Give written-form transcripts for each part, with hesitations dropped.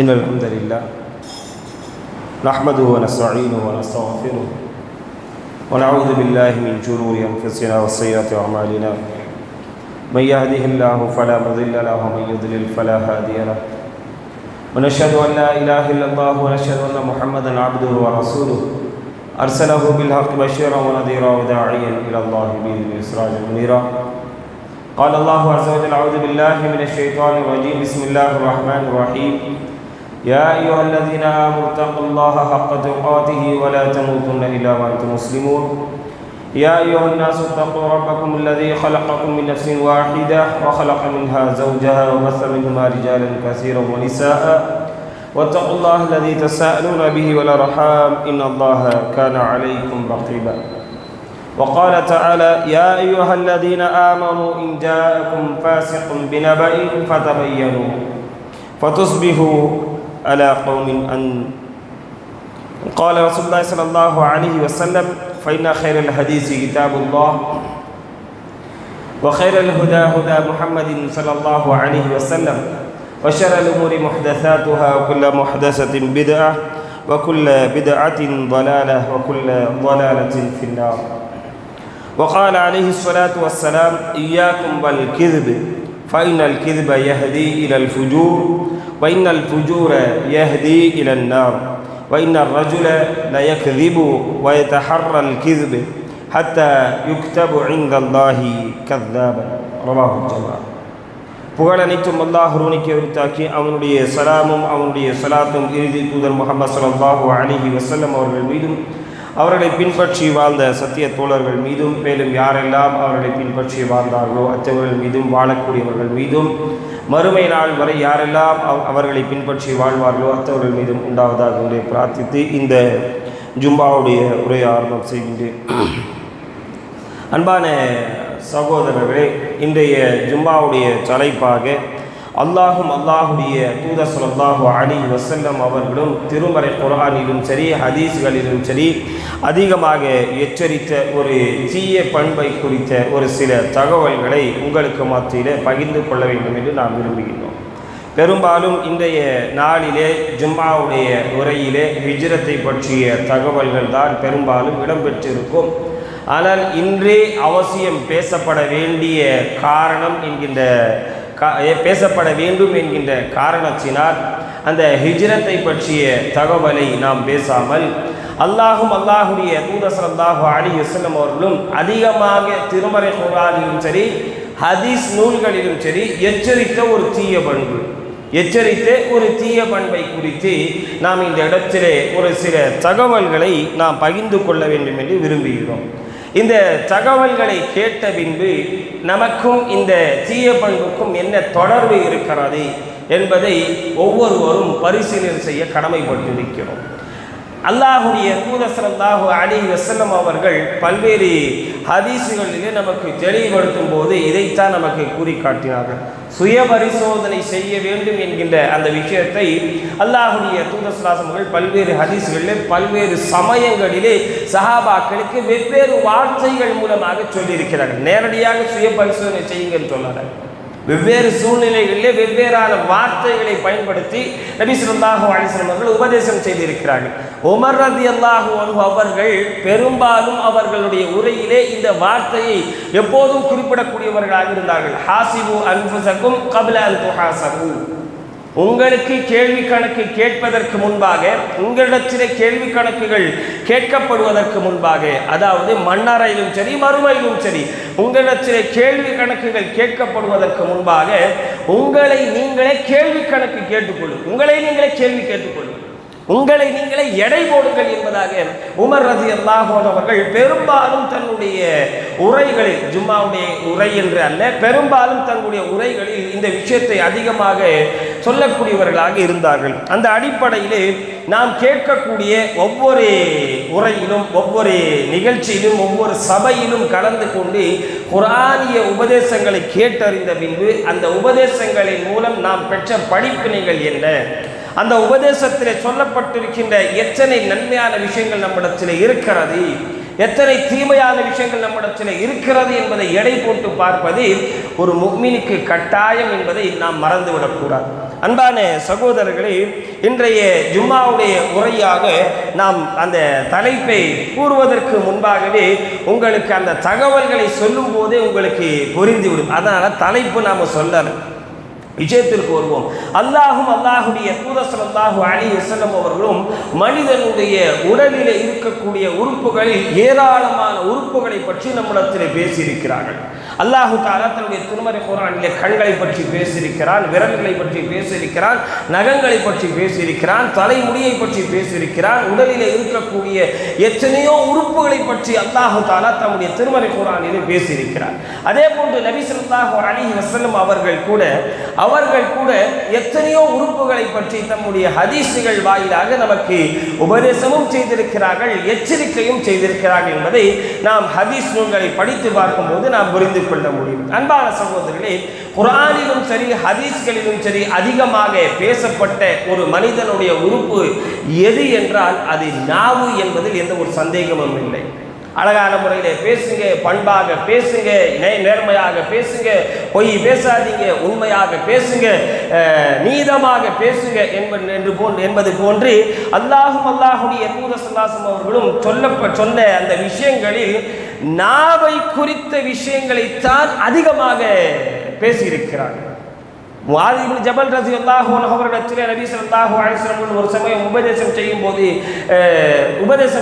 إن الحمد لله نحمده ونستعينه ونستغفره ونعوذ بالله من شرور أنفسنا وسيئات أعمالنا من يهده الله فلا مضل له ومن يضلل فلا هادي له ونشهد أن لا إله إلا الله ونشهد أن محمدا عبده ورسوله أرسله بالحق بشيرا ونذيرا وداعيا إلى الله بإذنه سراجا منيرا قال الله عز وجل أعوذ بالله من الشيطان الرجيم بسم الله الرحمن الرحيم يا أيها الذين آمنوا اتقوا الله حق تقاته ولا تموتن إلا وأنتم مسلمون يا أيها الناس اتقوا ربكم الذي خلقكم من نفس واحدة وخلق منها زوجها وبث منهما رجالا كثيرا ونساء واتقوا الله الذي تساءلون به والأرحام إن الله كان عليكم رقيبا وقال تعالى يا أيها الذين آمنوا إن جاءكم فاسق بنبأ فتبينوا فتصبحوا على قوم أن قال رسول الله صلى الله عليه وسلم فإن خير الحديث كتاب الله وخير الهدى هدى محمد صلى الله عليه وسلم وشر الأمور محدثاتها وكل محدثة بدعة وكل بدعة ضلالة وكل ضلالة في النار وقال عليه الصلاة والسلام إياكم والكذب فإن الكذب يهدي إلى الفجور وإن الفجور يهدي إلى النار وإن الرجل لا يكذب ويتحرى الكذب حتى يكتب عند الله كذابا رواه الجماعة புகழ் அனைத்தும் அல்லாஹ் ஒருவனுக்கே உரித்தாக்கி அவனுடைய சலாமும் அவனுடைய சலாத்தும் இறுதி தூதர் முஹம்மது ஸல்லல்லாஹு அலைஹி வஸல்லம் அவர்கள் மீதும் அவர்களை பின்பற்றி வாழ்ந்த சத்திய தோழர்கள் மீதும் மேலும் யாரெல்லாம் அவர்களை பின்பற்றி வாழ்ந்தார்களோ அத்தவர்கள் மீதும் வாழக்கூடியவர்கள் மீதும் மறுமை நாள் வரை யாரெல்லாம் அவர்களை பின்பற்றி வாழ்வார்களோ அத்தவர்கள் மீதும் உண்டாவதாக உங்களை பிரார்த்தித்து இந்த ஜும்பாவுடைய உரையை ஆரம்பம் செய்கின்றேன். அன்பான சகோதரர்களே, இன்றைய ஜும்பாவுடைய தலைப்பாக அல்லாஹும் அல்லாஹுடைய தூதர் ஸல்லல்லாஹு அலைஹி வஸல்லம் அவர்களும் திருமறை குர்ஆனிலும் சரி ஹதீஸ்களிலும் சரி அதிகமாக எச்சரித்த ஒரு தீய பண்பை குறித்த ஒரு சில தகவல்களை உங்களுக்கு மத்தியிலே பகிர்ந்து கொள்ள வேண்டும் என்று நாம் விரும்புகின்றோம். பெரும்பாலும் இன்றைய நாளிலே ஜும்மாவுடைய உரையிலே ஹிஜ்ரத்தை பற்றிய தகவல்கள் தான் பெரும்பாலும் இடம்பெற்றிருக்கும். ஆனால் இன்றே அவசியம் பேசப்பட வேண்டிய காரணம் பேசப்பட வேண்டும் என்கின்ற காரணத்தினால் அந்த ஹிஜ்ரத்தை பற்றிய தகவலை நாம் பேசாமல் அல்லாஹும் அல்லாஹுடைய தூதர் ஸல்லல்லாஹு அலைஹி வஸல்லம் அவர்களும் அதிகமாக திருமறை குர்ஆனிலும் சரி ஹதீஸ் நூல்களிலும் சரி எச்சரித்த ஒரு தீய பண்பை குறித்து நாம் இந்த இடத்திலே ஒரு சில தகவல்களை நாம் பகிர்ந்து கொள்ள வேண்டும் என்று விரும்புகிறோம். இந்த தகவல்களை கேட்ட பின்பு நமக்கும் இந்த தீய பண்புக்கும் என்ன தொடர்பு இருக்கிறது என்பதை ஒவ்வொருவரும் பரிசீலனை செய்ய கடமைப்பட்டிருக்கிறோம். அல்லாஹுடைய தூதர் ஸல்லல்லாஹு அலைஹி வஸல்லம் அவர்கள் பல்வேறு ஹதீஸுகளிலே நமக்கு தெளிவுபடுத்தும் போது இதைத்தான் நமக்கு கூறி காட்டினார்கள். சுய பரிசோதனை செய்ய வேண்டும் என்கின்ற அந்த விஷயத்தை அல்லாஹுடைய தூதர் ஸல்லல்லாஹு அலைஹி வஸல்லம் பல்வேறு ஹதீஸுகளிலே பல்வேறு சமயங்களிலே சஹாபாக்களுக்கு வெவ்வேறு வார்த்தைகள் மூலமாக சொல்லியிருக்கிறார்கள். நேரடியாக சுய பரிசோதனை செய்யுங்கன்னு சொன்னார்கள். வெவ்வேறு சூழ்நிலைகளிலே வெவ்வேறான வார்த்தைகளை பயன்படுத்தி நபி ஸல்லல்லாஹு அலைஹி வஸல்லம் அவர்கள் உபதேசம் செய்திருக்கிறார்கள். உமர் ரலியல்லாஹு அன்ஹு அவர்கள் பெரும்பாலும் அவர்களுடைய உரையிலே இந்த வார்த்தையை எப்போதும் குறிப்பிடக்கூடியவர்களாக இருந்தார்கள். ஹாசிபு அன்ஃபுஸக்கும் கப்ல அன் துஹாசபு, உங்களுக்கு கேள்வி கணக்கு கேட்பதற்கு முன்பாக, உங்களிடத்திலே கேள்வி கணக்குகள் கேட்கப்படுவதற்கு முன்பாக, அதாவது மன்னரையிலும் சரி மறுமையிலும் சரி உங்களிடத்திலே கேள்வி கணக்குகள் கேட்கப்படுவதற்கு முன்பாக உங்களை நீங்களே கேள்வி கணக்கு கேட்டுக்கொள்ளும், உங்களை நீங்களே கேள்வி கேட்டுக்கொள்ளும், உங்களை நீங்களே எடை போடுங்கள் என்பதாக உமர் ரலியல்லாஹு அன்ஹு அவர்கள் பெரும்பாலும் தன்னுடைய உரைகளில், ஜும்மாவுடைய உரை என்று அல்ல, பெரும்பாலும் தன்னுடைய உரைகளில் இந்த விஷயத்தை அதிகமாக சொல்லக்கூடியவர்களாக இருந்தார்கள். அந்த அடிப்படையிலே நாம் கேட்கக்கூடிய ஒவ்வொரு உரையிலும் ஒவ்வொரு நிகழ்ச்சியிலும் ஒவ்வொரு சபையிலும் கலந்து கொண்டு குர்ஆனிய உபதேசங்களை கேட்டறிந்த பின்பு அந்த உபதேசங்களின் மூலம் நாம் பெற்ற படிப்பினைகள் என்ன, அந்த உபதேசத்தில் சொல்லப்பட்டிருக்கின்ற எத்தனை நன்மையான விஷயங்கள் நம்மிடத்தில் இருக்கிறது, எத்தனை தீமையான விஷயங்கள் நம்மிடத்தில் இருக்கிறது என்பதை எடை போட்டு பார்ப்பது ஒரு முஃமினுக்கு கட்டாயம் என்பதை நாம் மறந்துவிடக்கூடாது. அன்பான சகோதரர்களே, இன்றைய ஜும்மாவுடைய உரையாக நாம் அந்த தலைப்பை கூறுவதற்கு முன்பாகவே உங்களுக்கு அந்த தகவல்களை சொல்லும் போதே உங்களுக்கு புரிந்துவிடும். அதனால் தலைப்பு நாம் சொல்லலாம், விஷயத்திற்கு வருவோம். அல்லாஹும் அல்லாஹுடைய தூதர் ஸல்லல்லாஹு அலைஹி வஸல்லம் அவர்களும் மனிதனுடைய உடலில் இருக்கக்கூடிய உறுப்புகளில் ஏராளமான உறுப்புகளை பற்றி நம்மிடத்தில் பேசியிருக்கிறார்கள். அல்லாஹு தஆலா தன்னுடைய திருமறை குர்ஆனிலே கண்களை பற்றி பேசியிருக்கிறான், விரல்களை பற்றி பேசியிருக்கிறான், நகங்களை பற்றி பேசியிருக்கிறான், தலைமுடியை பற்றி பேசியிருக்கிறான். உடலில் இருக்கக்கூடிய எத்தனையோ உறுப்புகளை பற்றி அல்லாஹு தஆலா தன்னுடைய திருமறை குர்ஆனிலே பேசியிருக்கிறார். அதே போன்று நபி ஸல்லல்லாஹு அலைஹி வஸல்லம் அவர்கள் கூட எத்தனையோ உறுப்புகளை பற்றி தம்முடைய ஹதீஸ்கள் வாயிலாக நமக்கு உபதேசமும் செய்திருக்கிறார்கள், எச்சரிக்கையும் செய்திருக்கிறார்கள் என்பதை நாம் ஹதீஸ் நூல்களை படித்து பார்க்கும்போது நாம் புரிந்து கொள்ள முடியும். அன்பான சகோதரர்களே, குர்ஆனிலும் சரி ஹதீஸ்களிலும் சரி அதிகமாக பேசப்பட்ட ஒரு மனிதனுடைய உறுப்பு எது என்றால் அது நாவு என்பதில் எந்த ஒரு சந்தேகமும் இல்லை. அழகான முறையில் பேசுங்க, பண்பாக பேசுங்க, நேர்மையாக பேசுங்க, பொய் பேசாதீங்க, உண்மையாக பேசுங்க, நீதமாக பேசுங்க என்பது போன்று அல்லாஹும் அல்லாஹுடைய தூதர் ஸல்லல்லாஹு அலைஹி வஸல்லம் அவர்களும் சொன்ன அந்த விஷயங்களில் நாவை குறித்த விஷயங்களைத்தான் அதிகமாக பேசியிருக்கிறார்கள். முஆத் இப்னு ஜபல் ரலியல்லாஹு அன்ஹு அவர்களிடத்திலே நபி ஸல்லல்லாஹு அலைஹி வஸல்லம் ஒரு சமயம் உபதேசம்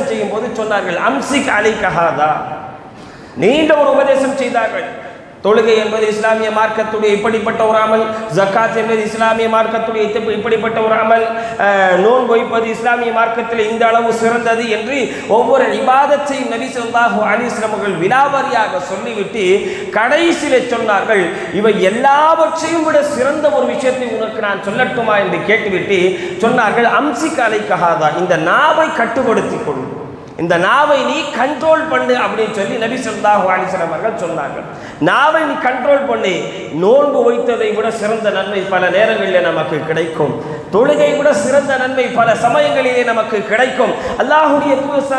செய்யும் போது சொன்னார்கள், அம்சிக் அலைக ஹாதா. நீண்ட ஒரு உபதேசம் செய்தார்கள். தொழுகை என்பது இஸ்லாமிய மார்க்கத்துடைய இப்படிப்பட்ட ஒரு அமல், ஜக்காத் என்பது இஸ்லாமிய மார்க்கத்துடைய இப்படிப்பட்ட ஒரு அமல், நோன்பு வைப்பது இஸ்லாமிய மார்க்கத்தில் இந்த அளவு சிறந்தது என்று ஒவ்வொரு இபாதத்தையும் நபி ஸல்லல்லாஹு அலைஹி வஸல்லம் அவர்கள் விலாவரியாக சொல்லிவிட்டு கடைசியிலே சொன்னார்கள், இவை எல்லாவற்றையும் விட சிறந்த ஒரு விஷயத்தை உனக்கு நான் சொல்லட்டுமா என்று கேட்டுவிட்டு சொன்னார்கள், அம்சிக் அலைக ஹாதா, இந்த நாவை கட்டுப்படுத்திக் கொள், இந்த நாவை நீ கண்ட்ரோல் பண்ணு அப்படின்னு சொல்லி நபி ஸல்லல்லாஹு அலைஹி வஸல்லம் அவர்கள் சொன்னார்கள். நாவை நீ கண்ட்ரோல் பண்ணி, நோன்பு வைத்ததை விட சிறந்த நன்மை பல நேரங்களில் நமக்கு கிடைக்கும். தொழுகை விட சிறந்த நன்மை பல சமயங்களிலே நமக்கு கிடைக்கும். அல்லாஹ்வுடைய தூதர்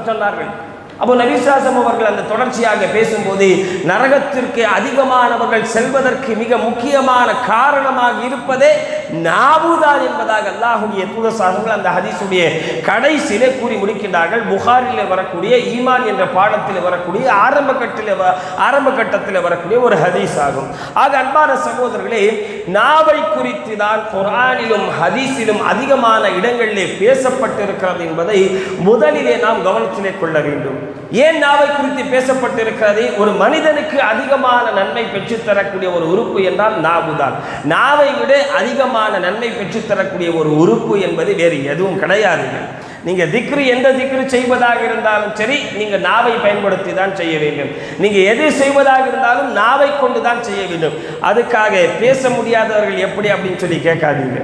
சொன்னார்கள். அப்போ நபி ஸல்லல்லாஹு அவர்கள் அந்த தொடர்ச்சியாக பேசும்போது நரகத்திற்கு அதிகமானவர்கள் செல்வதற்கு மிக முக்கியமான காரணமாக இருப்பதே நாவுதான் என்பதாக அல்லாஹ்வுடைய தூதர் அந்த ஹதீஸுடைய கடைசியிலே கூறி முடிக்கின்றார்கள். புகாரிலே வரக்கூடிய ஈமான் என்ற பாடத்தில் வரக்கூடிய ஆரம்ப கட்டத்தில் வரக்கூடிய ஒரு ஹதீஸ் ஆகும். ஆக அன்பான சகோதரர்களே, நாவை குறித்து தான் குர்ஆனிலும் ஹதீஸிலும் அதிகமான இடங்களிலே பேசப்பட்டிருக்கிறது என்பதை முதலிலே நாம் கவனத்திலே கொள்ள வேண்டும். ஏன் நாவை குறித்து பேசப்பட்டிருக்கிறது? ஒரு மனிதனுக்கு அதிகமான நன்மை பெற்றுத்தரக்கூடிய ஒரு உறுப்பு என்றால் நாவுதான். நாவை விட அதிகமான நன்மை பெற்றுத்தரக்கூடிய ஒரு உறுப்பு என்பது வேறு எதுவும் கிடையாது. நீங்கள் திக்ரு, எந்த திக்ரு செய்வதாக இருந்தாலும் சரி, நீங்கள் நாவை பயன்படுத்தி தான் செய்ய வேண்டும். நீங்கள் எது செய்வதாக இருந்தாலும் நாவை கொண்டு தான் செய்ய வேண்டும். அதுக்காக பேச முடியாதவர்கள் எப்படி அப்படின்னு சொல்லி கேட்காதீங்க.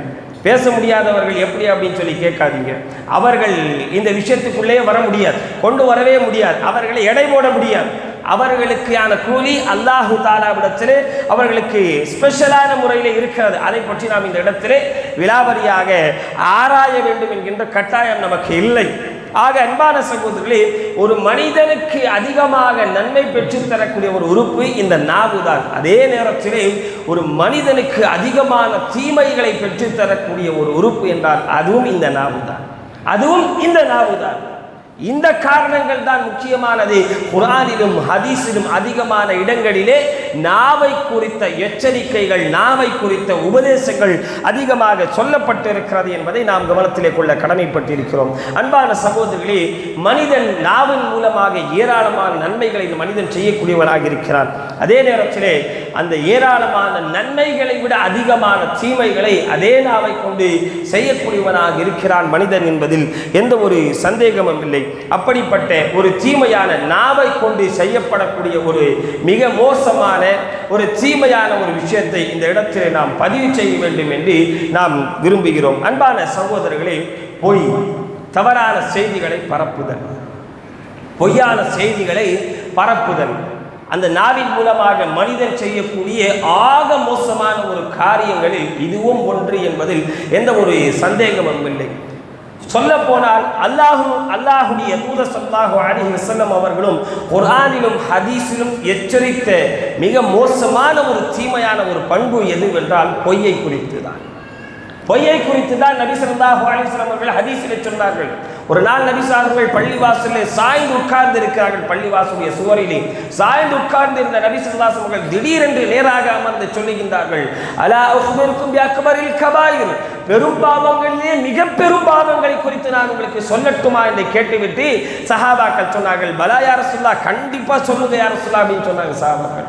பேச முடியாதவர்கள் எப்படி அப்படின்னு சொல்லி கேட்காதீங்க. அவர்கள் இந்த விஷயத்துக்குள்ளே வர முடியாது, கொண்டு வரவே முடியாது, அவர்களை எடை போட முடியாது. அவர்களுக்கான கூலி அல்லாஹு தஆலாவிடத்திலே அவர்களுக்கு ஸ்பெஷலான முறையில் இருக்கிறது. அதை பற்றி நாம் இந்த இடத்திலே விலாவரியாக ஆராய வேண்டும் என்கின்ற கட்டாயம் நமக்கு இல்லை. ஆக அன்பான சகோதரர்களே, ஒரு மனிதனுக்கு அதிகமாக நன்மை பெற்றுத்தரக்கூடிய ஒரு உறுப்பு இந்த நாவு தான். அதே நேரத்திலே ஒரு மனிதனுக்கு அதிகமான தீமைகளை பெற்றுத்தரக்கூடிய ஒரு உறுப்பு என்றால் அதுவும் இந்த நாவு தான். இந்த காரணங்கள் தான் முக்கியமானது. குர்ஆனிலும் ஹதீஸிலும் அதிகமான இடங்களிலே நாவை குறித்த எச்சரிக்கைகள், நாவை குறித்த உபதேசங்கள் அதிகமாக சொல்லப்பட்டிருக்கிறது என்பதை நாம் கவனத்திலே கொள்ள கடமைப்பட்டிருக்கிறோம். அன்பான சகோதரர்களே, மனிதன் நாவின் மூலமாக ஏராளமான நன்மைகளை இந்த மனிதன் செய்யக்கூடியவனாக இருக்கிறான். அதே நேரத்திலே அந்த ஏராளமான நன்மைகளை விட அதிகமான தீமைகளை அதே நாவை கொண்டு செய்யக்கூடியவனாக இருக்கிறான் மனிதன் என்பதில் எந்த ஒரு சந்தேகமும் இல்லை. அப்படிப்பட்ட ஒரு தீமையான நாவை கொண்டு செய்யப்படக்கூடிய ஒரு மிக மோசமான ஒரு தீமையான ஒரு விஷயத்தை இந்த இடத்தில் நாம் பதிவு செய்ய வேண்டும் என்று நாம் விரும்புகிறோம். அன்பான சகோதரர்களே, பொய், தவறான செய்திகளை பரப்புதல், பொய்யான செய்திகளை பரப்புதல், அந்த நாவின் மூலமாக மனிதன் செய்யக்கூடிய ஆக மோசமான ஒரு காரியங்களில் இதுவும் ஒன்று என்பதில் எந்த ஒரு சந்தேகமும் இல்லை. சொல்ல போனால் அல்லாஹுடைய தூதர் ஸல்லல்லாஹு அலைஹி வஸல்லம் அவர்களும் குர்ஆனிலும் ஹதீஸிலும் எச்சரித்த மிக மோசமான ஒரு தீமையான ஒரு பண்பு எதுவென்றால் பொய்யை குறித்து தான். பொய்யை குறித்து தான் நபி ஸல்லல்லாஹு அலைஹி வஸல்லம் அவர்கள் ஹதீஸிலே சொன்னார்கள். ஒரு நாள் நபி அவர்கள் பள்ளிவாசலிலே சாய்ந்து உட்கார்ந்து இருக்கிறார்கள். பள்ளிவாசலுடைய சுவரிலே சாய்ந்து உட்கார்ந்து இருந்த நபி ஸல்லல்லாஹு அலைஹி வஸல்லம் திடீரென்று நேராக அமர்ந்து சொல்லுகின்றார்கள், அலா உக்பிருக்கும் பிஅக்பரில் கபாயிர், பெரும் பாவங்களிலே மிக பெரும் பாவங்களை குறித்து நான் உங்களுக்கு சொல்லட்டுமா என்று கேட்டுவிட்டு சஹாபாக்கள் சொன்னார்கள், பலா யா ரசூலுல்லாஹ், கண்டிப்பா சொல்லுங்க யா ரசூலுல்லாஹ் அப்படின்னு சொன்னாங்க சஹாபாக்கள்.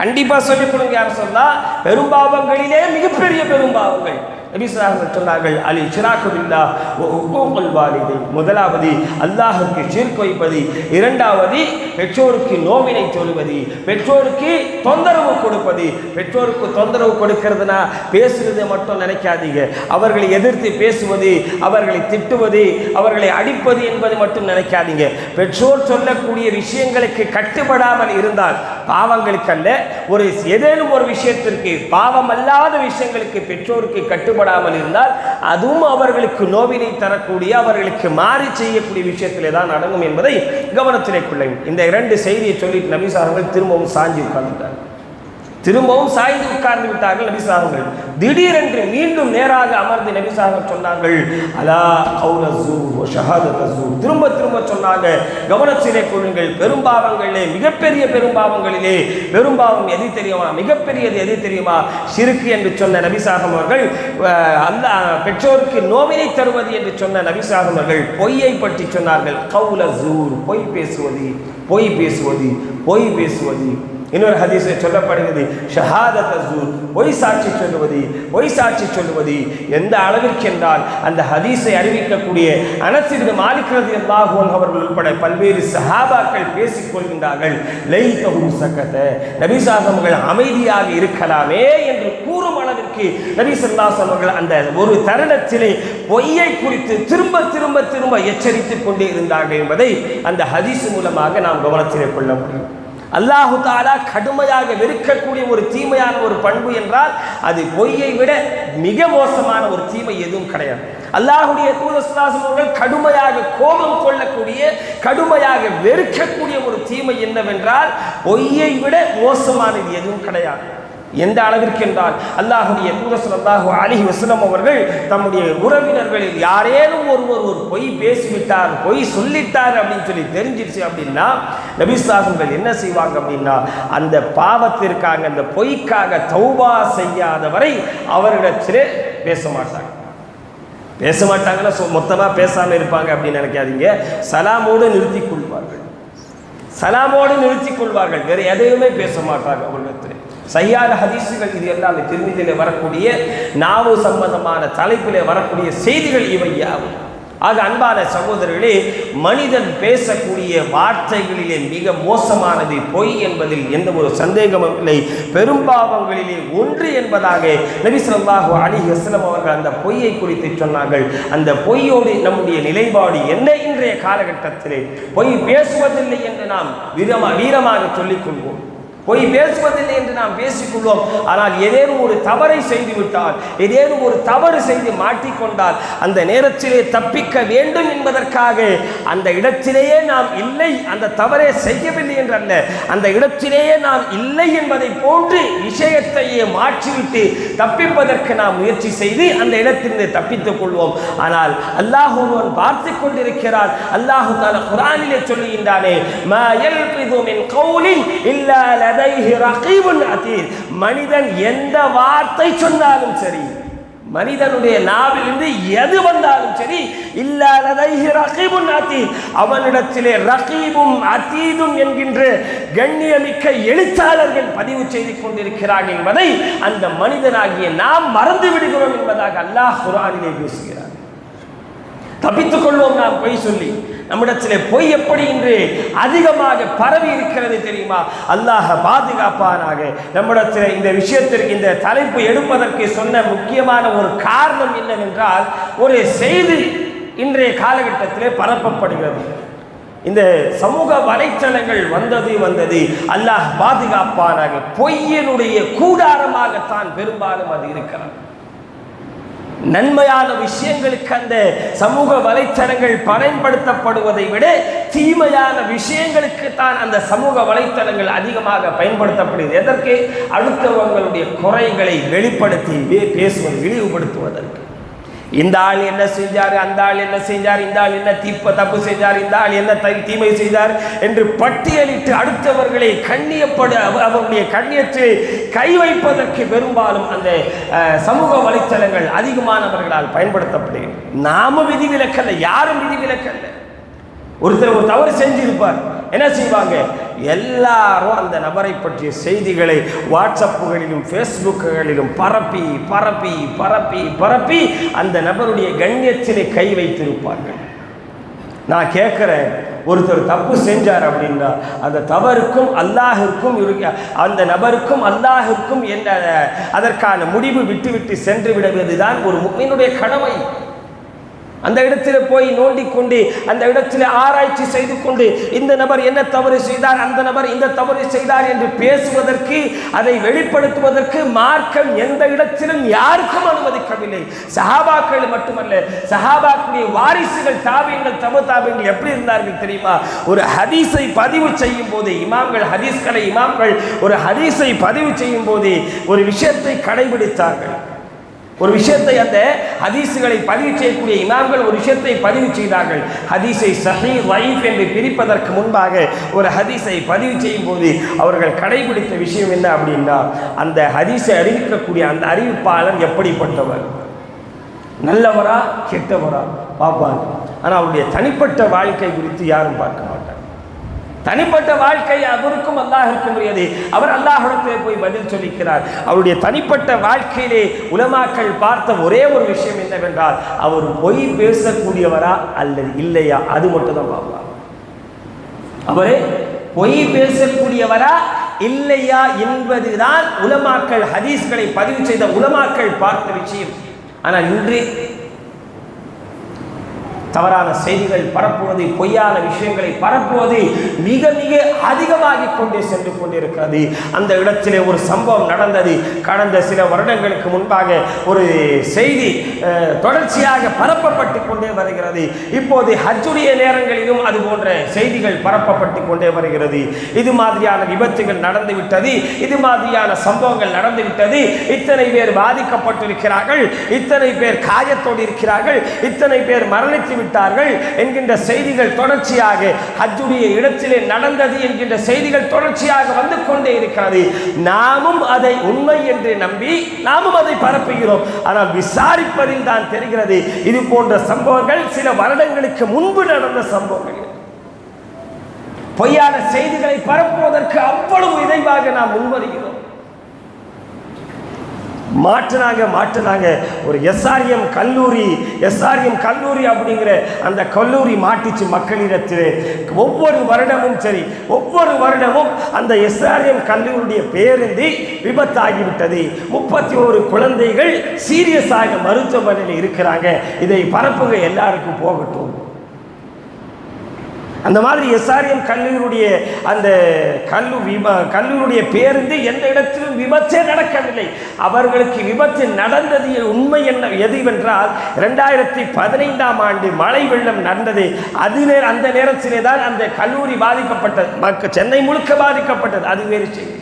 கண்டிப்பா சொல்லிக் கொடுங்க யா ரசூலுல்லாஹ், பெரும் பாவங்களிலே மிகப்பெரிய பெரும் பாவங்கள். நபி ஸல்லல்லாஹு அலைஹி வஸல்லம் சொன்னார்கள், அல் இஷ்ராக்கு பில்லாஹ் வ உக்கூகுல் வாலிதைன், முதலாவது அல்லாஹ்வுக்கு ஷிர்க் வைப்பது, இரண்டாவது பெற்றோருக்கு நோவினை சொல்வது, பெற்றோருக்கு தொந்தரவு கொடுப்பது. பெற்றோருக்கு தொந்தரவு கொடுக்கிறதுனா பேசுறது மட்டும் நினைக்காதீங்க, அவர்களை எதிர்த்து பேசுவது, அவர்களை திட்டுவது, அவர்களை அடிப்பது என்பது மட்டும் நினைக்காதீங்க. பெற்றோர் சொல்லக்கூடிய விஷயங்களுக்கு கட்டுப்படாமல் இருந்தால் பாவங்களுக்கு அல்ல, ஒரு ஏதேனும் ஒரு விஷயத்திற்கு பாவம் அல்லாத விஷயங்களுக்கு பெற்றோருக்கு கட்டுப்படாமல் இருந்தால் அதுவும் அவர்களுக்கு நோவினை தரக்கூடிய, அவர்களுக்கு மாறி செய்யக்கூடிய விஷயத்திலே தான் அடங்கும் என்பதை கவனத்திலே கொள்ளும். இந்த இரண்டு செய்தியை சொல்லிட்டு நபி அவர்கள் திரும்பவும் சாஞ்சி உட்கார்ந்துட்டார். திரும்பவும் சாய்ந்து உட்கார்ந்து விட்டார்கள் நபி அவர்கள். திடீரென்று மீண்டும் நேராக அமர்ந்து நபி அவர்கள் சொன்னார்கள், அலா கௌல ஸூர் வ ஷஹாதத ஸூர், திரும்ப திரும்ப சொன்னாங்க, கவனத்திலே கொள்ளுங்கள், பெரும்பாவங்களிலே மிகப்பெரிய பெரும்பாவங்களிலே பெரும்பாவம் எது தெரியுமா, மிகப்பெரியது எது தெரியுமா, ஷிர்க் என்று சொன்ன நபி அவர்கள், அல்லாஹ் பெற்றோருக்கு நோவினை தருவது என்று சொன்ன நபி அவர்கள் பொய்யை பற்றி சொன்னார்கள். கௌல ஸூர், பொய் பேசுவது, பொய் பேசுவது, பொய் பேசுவது. இன்னொரு ஹதீஸில் சொல்லப்படுகிறது, ஷஹாதத் ஸூர், பொய் சாட்சி சொல்லுவது, பொய் சாட்சி சொல்லுவது. எந்த அளவிற்கு என்றால் அந்த ஹதீஸை அறிவிக்கக்கூடிய அனஸ் இப்னு மாலிக் ரலியல்லாஹு அன்ஹு அவர்கள் உட்பட பல்வேறு சஹாபாக்கள் பேசிக் கொள்கின்றார்கள், லைதஹு சகத, நபி ஸல்லல்லாஹு அலைஹி அமைதியாக இருக்கலாமே என்று கூறும் அளவிற்கு நபி ஸல்லல்லாஹு அலைஹி அவர்கள் அந்த ஒரு தருணத்திலே பொய்யை குறித்து திரும்ப திரும்ப திரும்ப எச்சரித்துக் கொண்டே இருந்தார்கள் என்பதை அந்த ஹதீஸ் மூலமாக நாம் கவனத்திலே கொள்ள முடியும். அல்லாஹு தஆலா கடுமையாக வெறுக்கக்கூடிய ஒரு தீமையான ஒரு பண்பு என்றால் அது பொய்யை விட மிக மோசமான ஒரு தீமை எதுவும் கிடையாது. அல்லாஹ்வுடைய தூதர் ஸல்லல்லாஹு அலைஹி வஸல்லம் கடுமையாக கோபம் கொள்ளக்கூடிய, கடுமையாக வெறுக்கக்கூடிய ஒரு தீமை என்னவென்றால் பொய்யை விட மோசமானது எதுவும் கிடையாது. எந்த அளவிற்கு என்றால் அல்லாஹ்வுடைய தூதர் ஸல்லல்லாஹு அலைஹி வஸல்லம் அவர்கள் தம்முடைய உறவினர்களில் யாரேனும் ஒருவர் ஒரு பொய் பேசிவிட்டார், பொய் சொல்லிட்டார் அப்படின்னு சொல்லி தெரிஞ்சிருச்சு அப்படின்னா நபி ஸல்லல்லாஹு அலைஹி என்ன செய்வாங்க அப்படின்னா, அந்த பாவத்திற்காக, அந்த பொய்க்காக தௌபா செய்யாதவரை அவர்களிடத்திலே பேச மாட்டாங்க. பேச மாட்டாங்கன்னா மொத்தமாக பேசாமல் இருப்பாங்க அப்படின்னு நினைக்காதீங்க. சலாமோடு நிறுத்தி கொள்வார்கள், சலாமோடு நிறுத்தி கொள்வார்கள், வேறு எதையுமே பேச மாட்டாங்க அவர்களிடத்தில். சஹீஹான ஹதீஸுகள் இது எல்லாம் திருமதியிலே வரக்கூடிய நாவு சம்பந்தமான தலைப்பிலே வரக்கூடிய செய்திகள் இவை யாவும். ஆக அன்பான சகோதரர்களே, மனிதன் பேசக்கூடிய வார்த்தைகளிலே மிக மோசமானது பொய் என்பதில் எந்த ஒரு சந்தேகமும் இல்லை. பெரும்பாவங்களிலே ஒன்று என்பதாக நபி ஸல்லல்லாஹு அலைஹி வஸல்லம் அவர்கள் அந்த பொய்யை குறித்து சொன்னார்கள். அந்த பொய்யோடு நம்முடைய நிலைப்பாடு என்ன? இன்றைய காலகட்டத்திலே பொய் பேசுவதில்லை என்று நாம் வீரமாக சொல்லிக் கொள்வோம், பொய் பேசுவதில்லை என்று நாம் பேசிக்கொள்வோம். ஆனால் ஏதேனும் ஒரு தவறை செய்துவிட்டால், ஏதேனும் ஒரு தவறு செய்து மாட்டிக்கொண்டால் அந்த நேரத்திலே தப்பிக்க வேண்டும் என்பதற்காக அந்த இடத்திலேயே நாம் இல்லை, அந்த தவறை செய்யவில்லை என்றல்ல, அந்த இடத்திலேயே நாம் இல்லை என்பதை போன்று விஷயத்தையே மாற்றிவிட்டு தப்பிப்பதற்கு நாம் முயற்சி செய்து அந்த இடத்திலிருந்து தப்பித்துக் கொள்வோம். ஆனால் அல்லாஹ் ஒருவன் பார்த்து கொண்டிருக்கிறான். அல்லாஹ் தஆலா குர்ஆனிலே சொல்லுகின்றானே, மா யல்ஃபிது மின் கௌலின் இல்லா லதைஹி ரகீபுன் அதீத், மனிதன் எந்த வார்த்தை சொன்னாலும் சரி, மனிதனுடைய நாவிலிருந்து எது வந்தாலும் சரி, இல்லா லதைஹி ரகீபுன் அதீத், அவனிடத்திலே ரகீபும் அதீதும் என்கின்ற கண்ணியமிக்க எழுத்தாளர்கள் பதிவு செய்து கொண்டிருக்கிறார்கள் என்பதை அந்த மனிதனாகிய நாம் மறந்து விடுகிறோம் என்பதாக அல்லாஹ் குர்ஆனிலே பேசுகிறார். தப்பித்துக் கொள்வோம் நாம் பொய் சொல்லி. நம்மிடத்திலே பொய் எப்படி இன்று அதிகமாக பரவி இருக்கிறது தெரியுமா? அல்லாஹ் பாதுகாப்பானாக. நம்மிடத்தில் இந்த விஷயத்திற்கு, இந்த தலைப்பு எடுப்பதற்கு சொன்ன முக்கியமான ஒரு காரணம் என்னவென்றால், ஒரு செய்தி இன்றைய காலகட்டத்திலே பரப்பப்படுகிறது. இந்த சமூக வலைத்தளங்கள் வந்தது அல்லாஹ் பாதுகாப்பானாக. பொய்யினுடைய கூடாரமாகத்தான் பெரும்பாலும் அது இருக்கிறது. நன்மையான விஷயங்களுக்கு அந்த சமூக வலைத்தளங்கள் பயன்படுத்தப்படுவதை விட தீமையான விஷயங்களுக்கு தான் அந்த சமூக வலைத்தளங்கள் அதிகமாக பயன்படுத்தப்படுகிறது. எதற்கு? அடுத்தவங்களுடைய குறைகளை வெளிப்படுத்தி பேசுவது, இழிவுபடுத்துவதற்கு. இந்த ஆள் என்ன செஞ்சார், அந்த ஆள் என்ன செஞ்சார், இந்த ஆள் என்ன தப்பு செஞ்சார், இந்த ஆள் என்ன தீமை செய்தார் என்று பட்டியலிட்டு அடுத்தவர்களை கண்ணியப்பட அவருடைய கண்ணியத்தை கை வைப்பதற்கு பெரும்பாலும் அந்த சமூக வலைத்தளங்கள் அதிகமானவர்களால் பயன்படுத்தப்படுகிறது. நாம விதிவிலக்கல்ல, யாரும் விதிவிலக்கல்ல. ஒருத்தர் ஒரு தவறு செஞ்சிருப்பார், என்ன செய்வாங்க, எல்லாரும் அந்த நபரை பற்றிய செய்திகளை வாட்ஸ்அப்புகளிலும் ஃபேஸ்புக்குகளிலும் பரப்பி பரப்பி பரப்பி பரப்பி அந்த நபருடைய கண்ணியத்திலே கை வைத்திருப்பார்கள். நான் கேட்குறேன், ஒருத்தர் தப்பு செஞ்சார் அப்படின்னா அந்த தவறுக்கும் அல்லாஹிற்கும் அந்த நபருக்கும் அல்லாஹிற்கும் என்ற அதற்கான முடிவு விட்டு சென்று விடுவதுதான் ஒரு முஃமினுடைய கடமை. அந்த இடத்துல போய் நோண்டிக்கொண்டு அந்த இடத்துல ஆராய்ச்சி செய்து கொண்டு இந்த நபர் என்ன தவறு செய்தார், அந்த நபர் இந்த தவறு செய்தார் என்று பேசுவதற்கு, அதை வெளிப்படுத்துவதற்கு மார்க்கம் எந்த இடத்திலும் யாருக்கும் அனுமதிக்கவில்லை. சஹாபாக்கள் மட்டுமல்ல, சஹாபாக்களுடைய வாரிசுகள், தாபியங்கள், தபு தாபியங்கள் எப்படி இருந்தார்கள் தெரியுமா? ஒரு ஹதீஸை பதிவு செய்யும் போது இமாம்கள் ஒரு ஹதீஸை பதிவு செய்யும் போது ஒரு விஷயத்தை கடைபிடித்தார்கள். ஒரு விஷயத்தை, அந்த ஹதீஸுகளை பதிவு செய்யக்கூடிய இமாம்கள் ஒரு விஷயத்தை பதிவு செய்தார்கள். ஹதீஸை சஹீஹ், ضعீஃப் என்று பிரிப்பதற்கு முன்பாக ஒரு ஹதீஸை பதிவு செய்யும் போது அவர்கள் கடைபிடித்த விஷயம் என்ன அப்படின்னா, அந்த ஹதீஸை அறிவிக்கக்கூடிய அந்த அறிவிப்பாளர் எப்படிப்பட்டவர், நல்லவரா கெட்டவரா பார்ப்பாங்க. ஆனால் அவருடைய தனிப்பட்ட வாழ்க்கை குறித்து யாரும் பார்க்க மாட்டார். தனிப்பட்ட வாழ்க்கை அவருக்கும் அல்லாஹிற்கும் உரியது. அவர் அல்லாஹ்விடத்திலே போய் பதில் சொல்லிக்கிறார். அவருடைய தனிப்பட்ட வாழ்க்கையிலே உலமாக்கள் பார்த்த ஒரே ஒரு விஷயம் என்னவென்றால், அவர் பொய் பேசக்கூடியவரா அல்லது இல்லையா, அது மட்டும் தான் பார்ப்பார். அவரே பொய் பேசக்கூடியவரா இல்லையா என்பதுதான் உலமாக்கள், ஹதீஸ்களை பதிவு செய்த உலமாக்கள் பார்த்த விஷயம். ஆனால் இன்று தவறான செய்திகள் பரப்புவது, பொய்யான விஷயங்களை பரப்புவது மிக மிக அதிகமாகி கொண்டே சென்று கொண்டிருக்கிறது. அந்த இடத்திலே ஒரு சம்பவம் நடந்தது. கடந்த சில வருடங்களுக்கு முன்பாக ஒரு செய்தி தொடர்ச்சியாக பரப்பப்பட்டு கொண்டே வருகிறது. இப்போது ஹஜ்ஜுடைய நேரங்களிலும் அது போன்ற செய்திகள் பரப்பப்பட்டு கொண்டே வருகிறது. இது மாதிரியான விபத்துகள் நடந்துவிட்டது, இது மாதிரியான சம்பவங்கள் நடந்துவிட்டது, இத்தனை பேர் பாதிக்கப்பட்டிருக்கிறார்கள், இத்தனை பேர் காயத்தோடு இருக்கிறார்கள், இத்தனை பேர் மரணித்து விட்டார்கள் என்கின்ற செய்திகள் தொடர்ச்சியாக ஹஜ்ஜுடைய இடத்திலே நடந்தது என்கின்ற செய்திகள் தொடர்ச்சியாக வந்து கொண்டே இருக்கிறது. நாமும் அதை உண்மை என்று நம்பி நாமும் அதை பரப்புகிறோம். ஆனால் விசாரிப்பதில் தான் தெரிகிறது இது போன்ற சம்பவங்கள் சில வருடங்களுக்கு முன்பு நடந்த சம்பவங்கள். பொய்யான செய்திகளை பரப்புவதற்கு அவ்வளவு விரைவாக நாம் முன்வருகிறோம். மாற்றினாங்க. ஒரு எஸ்ஆர்எம் கல்லூரி அப்படிங்கிற அந்த கல்லூரி மாட்டிச்சு மக்களிடத்தில். ஒவ்வொரு வருடமும் அந்த எஸ்ஆர்எம் கல்லூரியுடைய பேருந்து விபத்தாகிவிட்டது. 31 குழந்தைகள் சீரியஸாக மருத்துவமனையில் இருக்கிறாங்க. இதை பரப்புங்க, எல்லாருக்கும் போகட்டும். அந்த மாதிரி எஸ்ஆர்எம் கல்லூரியுடைய அந்த கல்லூரியுடைய பேருந்து எந்த இடத்திலும் விபத்தே நடக்கவில்லை. அவர்களுக்கு விபத்து நடந்தது உண்மை எதுவென்றால் 2015ஆம் ஆண்டு மழை வெள்ளம் நடந்தது. அந்த நேரத்திலே தான் அந்த கல்லூரி பாதிக்கப்பட்டது, சென்னை முழுக்க பாதிக்கப்பட்டது. அது வேறு செய்தி.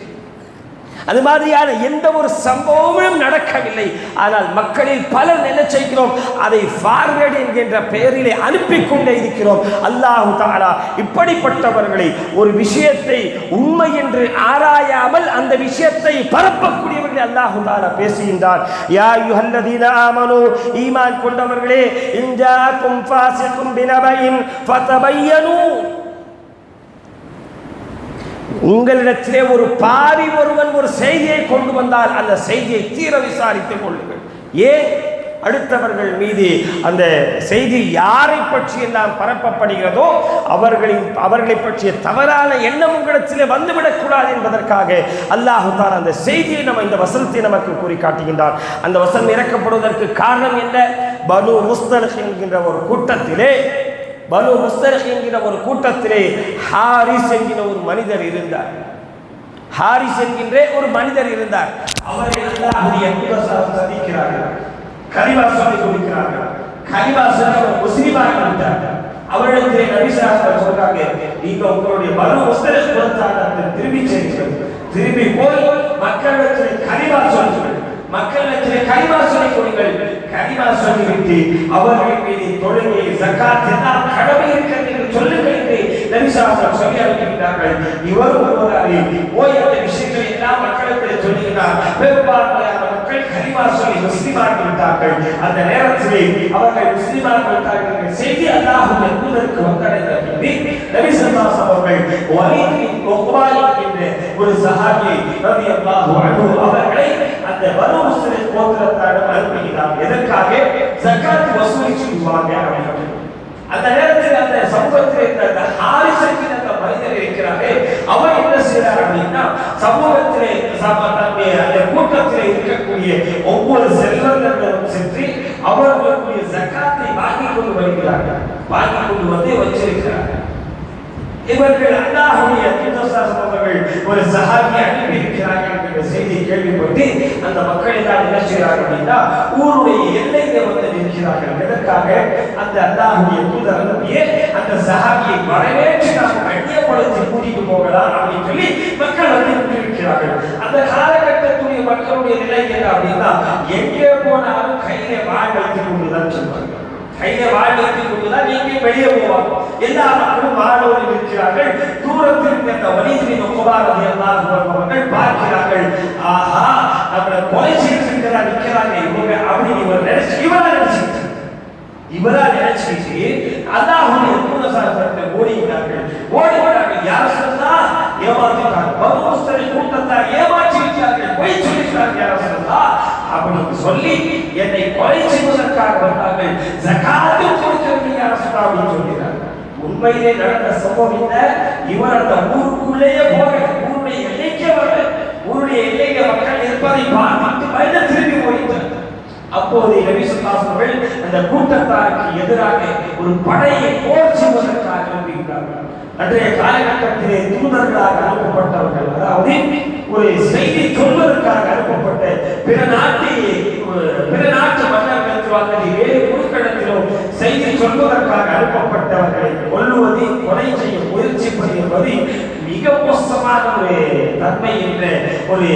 அது மாதிரியான எந்த ஒரு சம்பவமும் நடக்கவில்லை. ஆனால் மக்களில் பலர் என்ன செய்கிறோம், அதை ஃபார்வேர்டு என்கின்ற பெயரிலே அனுப்பி கொண்டே இருக்கிறோம். அல்லாஹு தஆலா இப்படிப்பட்டவர்களை, ஒரு விஷயத்தை உண்மை என்று ஆராயாமல் அந்த விஷயத்தை பரப்பக்கூடியவர்களை அல்லாஹு தஆலா பேசுகின்றார். யா அய்யுஹல்லதீன ஆமனூ, ஈமான் கொண்டவர்களே, இன் ஜாஅக்கும் ஃபாஸிகுன் பினபைன் ஃபதபையனூ, உங்களிடத்திலே ஒரு பாவி ஒருவன் ஒரு செய்தியை கொண்டு வந்தால் அந்த செய்தியை தீர விசாரித்துக் கொள்ளுங்கள். ஏன் அடுத்தவர்கள் மீது அந்த செய்தி யாரை பற்றி எல்லாம் பரப்பப்படுகிறதோ அவர்களை பற்றிய தவறான எண்ணம் உங்களிடத்திலே வந்துவிடக்கூடாது என்பதற்காக அல்லாஹ் தஆலா அந்த செய்தியை இந்த வசனத்தை நமக்கு கூறி காட்டுகின்றார். அந்த வசனம் இறக்கப்படுவதற்கு காரணம் என்ன? பனு முஸ்தலிக் என்கின்ற ஒரு கூட்டத்திலே ஹாரிஸ் என்கிற ஒரு மனிதர் இருந்தார். அவரை சந்திக்கிறார்கள், கலிமா சொல்லி கொடுக்கிறார்கள். கலிமா சொல்லி முஸ்லிமாக இருந்தார். அவரிடத்திலே நபி ஸல்லல்லாஹு அலைஹி வஸல்லம் சொல்றாங்க, நீங்க உங்களுடைய பனு முஸ்தலிக் குலத்தாருக்கு திரும்பி போய் மக்களிடத்தில் கலிமா சொல்லுங்கள். மக்களிடத்தில் கலிமா சொல்லிக் கொடுங்கள். கலிமா சொல்லிவிட்டு அவர்கள் மீது தொழுகை, ஜகாத் எல்லாம் கடமை இருக்கிறது என்று சொல்லுங்கள் என்று நபி ஸல்லல்லாஹு அலைஹி வஸல்லம் சொல்லி அனுப்பினார்கள். இவரும் ஒருவராக போய் அந்த விஷயங்களை எல்லாம் மக்களுக்கு சொல்லுகிறார். பெரும்பான்மையான மக்கள் கலிமா சொல்லி முஸ்லிமாகி விட்டார்கள். அந்த நேரத்திலே அவர்கள் முஸ்லிமாகி விட்டார்கள் செய்தி அல்லாஹ்வுடைய தூதருக்கு வந்தடைந்த பின்பு நபி ஸல்லல்லாஹு அலைஹி வஸல்லம் அவர்கள் வலீத் பின் உக்பா என்ற ஒரு சஹாபி ரலியல்லாஹு அன்ஹு அவர்களை அந்த பனூ முஸ்லிம் கோத்திரத்தாரிடம் அனுப்பினார். எதற்காக? ஜகாத் வசூலி செய்வாங்க அப்படின்னு. அந்த நேரத்தில் அந்த சமூகத்தில் இருந்த ஹாரிஸின் அந்த மனிதர் இருக்கிறாரே, அவர் என்ன செய்யறார் அப்படின்னா, சமூகத்திலே அந்த கூட்டத்திலே இருக்கக்கூடிய ஒவ்வொரு செல்வந்தர்களும் சென்று அவர்களுடைய ஜகாத்தை வாங்கிக் கொண்டு வருகிறார்கள். வாங்கிக் கொண்டு வந்து வச்சிருக்கிறார்கள். இவர்கள் அல்லாஹ்வுடைய தூதர் ஒரு சஹாபியை அனுப்பி இருக்கிறார்கள் என்ற செய்தி கேள்விப்பட்டு அந்த மக்கள் எல்லாம் என்ன செய்கிறார்கள் அப்படின்னா, ஊருடைய எல்லையிலே வந்து நிற்கிறார்கள். எதற்காக? அந்த அல்லாஹ்வுடைய தூதர் அனுப்பிய அந்த சஹாபியை வரவேற்று நாம் கண்ணியப்படுத்தி கூட்டிட்டு போகலாம் அப்படின்னு சொல்லி மக்கள் வந்து கொண்டிருக்கிறார்கள். அந்த காலகட்டத்துடைய மக்களுடைய நிலை என்ன அப்படின்னா, எங்கே போனாலும் கையில வாழ் வைத்துக் கொண்டுதான் சொல்வார்கள். கையில வாழ் வைத்துக் கொண்டுதான் எங்கே வெளியே போவாங்க. எல்லா மக்களும் வாழோடு இருக்கிறார்கள். தூரத்தில் இருந்த வலீத் பின் உக்பா ரலியல்லாஹு அன்ஹு அவர்கள் பார்க்கிறார்கள். ஆஹா, நம்மளை கொலை செய்திருக்கிறா நிற்கிறாங்க இவங்க அப்படின்னு இவரா நினைச்சிட்டு அல்லாஹ்வுடைய தூதர் ஓடினார்கள். யார் சொன்னா ஏமாற்றிட்டாங்க, பனூ முஸ்லிம் கூட்டத்தார் ஏமாற்றி விட்டார்கள், பொய் சொல்லிட்டார்கள் யார் சொன்னா அப்படின்னு சொல்லி என்னை கொலை செய்வதற்காக வந்தார்கள். ஜகாத் கொடுக்கிறது யார் சொன்னா அப்படின்னு சொல்லினார்கள். உண்மையிலே நடந்த சம்பவம் என்ன? இவர் அந்த ஊருக்குள்ளேயே போகல, ஊருடைய எல்லைக்கே வரல. ஊருடைய எல்லையில மக்கள் இருப்பதை பார்த்து பயந்து திரும்பி போயிட்டார். அப்போது நபி ஸல்லல்லாஹு அலைஹி வஸல்லம் அந்த கூட்டத்தாருக்கு எதிராக ஒரு படையை போர் செய்வதற்காக அனுப்பினார்கள். அன்றைய காலகட்டத்திலே தூதர்களாக அனுப்பப்பட்டவர்கள், அதாவது ஒரு செய்தி சொல்வதற்காக அனுப்பப்பட்ட பிற நாட்டு மன்னர்களுக்கு வேறு குழுக்களிடத்திலோ செய்தி சொல்வதற்காக அனுப்பப்பட்டவர்களை கொல்லுவது, கொலை செய்ய முயற்சிப்பது என்பது மிக மோசமான ஒரு தன்மை என்ற ஒரு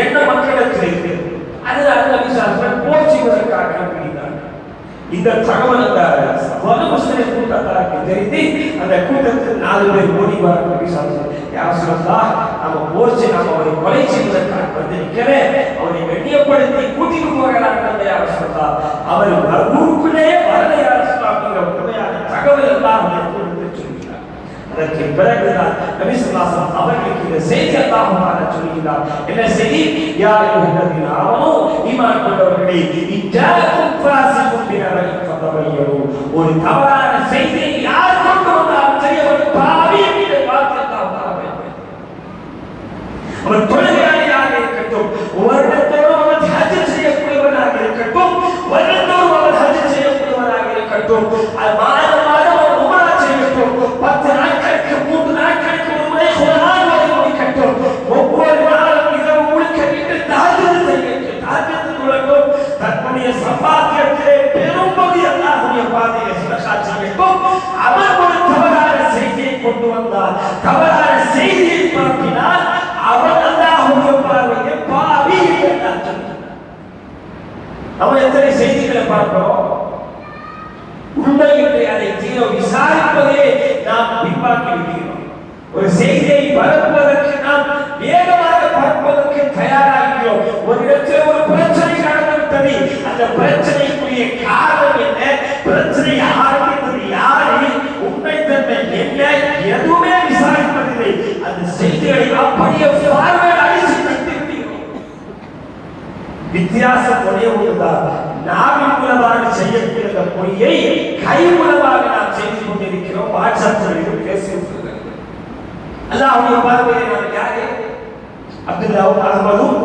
எண்ண மக்களிடத்தில் இருக்கிறது. அதனால நபி ஸல்லல்லாஹு அலைஹி வஸல்லம் போர் செய்வதற்காக அனுப்பினார்கள். இந்த தகவல் அந்த பனூ முஸ்லிம் கூட்டத்தாருக்கு தெரிந்து அந்த கூட்டத்தில் 4 பேர் ஓடி வர நபி ஸல்லல்லாஹு அலைஹி வஸல்லம், யா ரசூலல்லாஹ், நம்ம போர் செய்ய நம்ம அவரை கொலை செய்வதற்காக வந்திருக்கிறே, அவரை கண்ணியப்படுத்தி கூட்டிட்டு போகிறார்கள் யா ரசூலல்லாஹ், அவர் ஊருக்குள்ளேயே வரல யா ரசூலல்லாஹ் அப்படிங்கிற உண்மையான தகவல் எல்லாம் அவருக்கு சொல்கிறார். அதற்கு பிறகுதான் நபி ஸல்லல்லாஹு அலைஹி வஸல்லம் அவர்களுக்கு இந்த செய்தி அல்லாஹ் தஆலா சொல்கிறார். என்ன செய்தி? யா அய்யுஹல்லதீன ஆமனூ, ஈமான் கொண்டவர்களே, இஜாக்கும் ஃபாஸிகும் பினபையின் ஃபதபையனூ, ஒரு தவறான செய்தியை யார் கொண்டு வந்தாலும் சரி, அவர் பாவி என்ற வார்த்தை அல்லாஹ் தஆலா பயன்படுத்துகிறார். அவர் தொழுகையாளியாக இருக்கட்டும், வருடத்தோறும் அவர் ஹஜ் செய்யக்கூடியவராக இருக்கட்டும், வருடத்தோறும் அவர் ஹஜ் செய்யக்கூடியவராக இருக்கட்டும், மாதம் மாதம் அவர் உம்ரா செய்யட்டும், 10 நாட்களுக்கு 3 நாட்களுக்கு ஒரு முறை குர்ஆன் ஓதி முடிக்கட்டும், ஒவ்வொரு நாளும் இரவு முழுக்க நின்று தஹஜ்ஜுத் செய்யட்டும், தஹஜ்ஜுத் தொழட்டும், தன்னுடைய சம்பாத்தியத்திலே பெரும்பகுதி அல்லாஹ்வுடைய பாதையிலே சதகா செய்யட்டும். அவர் ஒரு தவறான செய்தியை கொண்டு வந்தார், தவறான செய்தியை பரப்பினார், அவர் அல்லாஹ்வுடைய பார்வையிலே பாவி என்று சொன்னார். நம்ம எத்தனை செய்திகளை பார்க்கிறோம்? உண்மையிலே அதை தீர விசாரிப்பதே நாம் பின்வாங்கி விடுகிறோம். ஒரு செய்தியை பரப்புவதற்கு நாம் வேகமாக பரப்புவதற்கு தயாராகிறோம். ஒரு இடத்தில் ஒரு பிரச்சனை நடந்துவிட்டது, அந்த பிரச்சனைக்குரிய காரணம் என்ன, பிரச்சனை ஆரம்பித்தது யாரு, உண்மைத்தன்மை என்ன, எதுவுமே விசாரிப்பதில்லை. அந்த செய்திகளை அப்படியே பார்வையில் அடித்து கட்டி விடுகிறோம். வித்தியாசம் ஒரே ஒன்றுதான், நாவின் மூலமாக செய்யக்கூடிய பொய்யை கை மூலமாக நாம் செய்து கொண்டிருக்கிறோம். வாட்ஸ்அப்பில் பேசியிருக்கிறோம். அல்லாஹ்வுடைய பார்வையிலே நாம் யாரு? அப்துல்லாவும் அஹ்மதும்